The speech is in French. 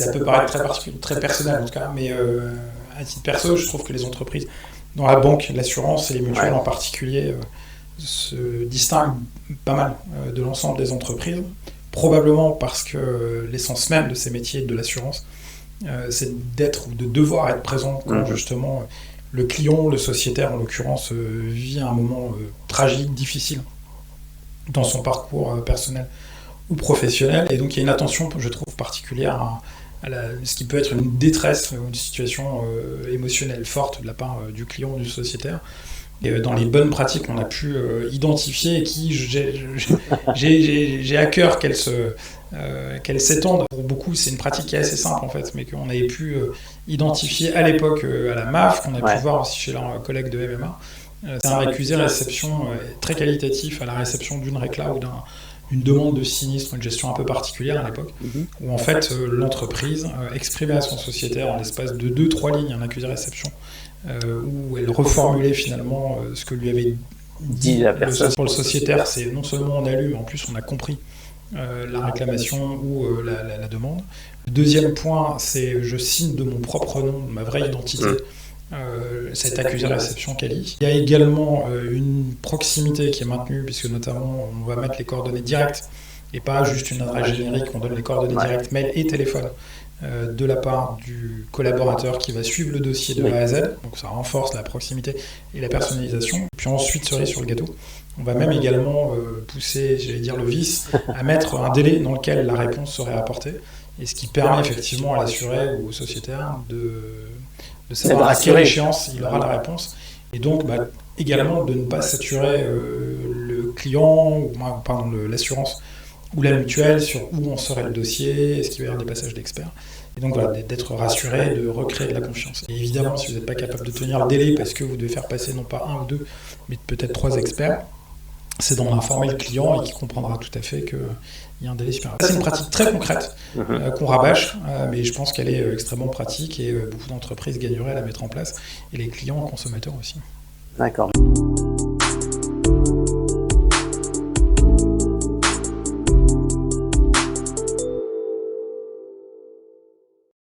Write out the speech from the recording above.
ça peut paraître très particulier, très personnel en tout cas, mais à titre perso, je trouve que les entreprises, dans la banque, l'assurance et les mutuelles en particulier, se distinguent pas mal de l'ensemble des entreprises, probablement parce que l'essence même de ces métiers de l'assurance, c'est d'être ou de devoir être présent quand justement le client, le sociétaire en l'occurrence, vit un moment tragique, difficile dans son parcours personnel ou professionnel. Et donc il y a une attention, je trouve, particulière à ce qui peut être une détresse ou une situation émotionnelle forte de la part du client ou du sociétaire. Et dans les bonnes pratiques qu'on a pu identifier et qui j'ai à cœur qu'elles s'étendent. Pour beaucoup, c'est une pratique qui est assez simple en fait, mais qu'on avait pu identifier à l'époque à la MAF, qu'on a pu voir aussi chez leurs collègues de MMA. C'est un récusé-réception très qualitatif à la réception d'une réclame ou d'une demande de sinistre, une gestion un peu particulière à l'époque, où en fait l'entreprise exprimait à son sociétaire en l'espace de 2-3 lignes un accusé-réception, où elle reformulait finalement ce que lui avait dit la personne. Pour le sociétaire, c'est non seulement on a lu, mais en plus on a compris la réclamation ou la demande. Le deuxième point, c'est je signe de mon propre nom, de ma vraie identité, cet accusé-réception quali. Il y a également une proximité qui est maintenue, puisque notamment on va mettre les coordonnées directes, et pas juste une adresse générique, on donne les coordonnées directes, mail et téléphone, de la part du collaborateur qui va suivre le dossier de A à Z, donc ça renforce la proximité et la personnalisation. Puis ensuite, cerise sur le gâteau, on va même également pousser, j'allais dire le vice, à mettre un délai dans lequel la réponse serait apportée, et ce qui permet effectivement à l'assuré ou au sociétaire de savoir à quelle échéance il aura la réponse, et donc également de ne pas saturer le client, ou pardon, l'assurance ou la mutuelle sur où en serait le dossier, est-ce qu'il va y avoir des passages d'experts. Et donc voilà, d'être rassuré, de recréer de la confiance. Et évidemment, si vous n'êtes pas capable de tenir le délai parce que vous devez faire passer non pas 1 ou 2, mais peut-être 3 experts, c'est d'en informer le client et qui comprendra tout à fait qu'il y a un délai supérieur. C'est une pratique très concrète qu'on rabâche, mais je pense qu'elle est extrêmement pratique et beaucoup d'entreprises gagneraient à la mettre en place, et les clients consommateurs aussi. D'accord.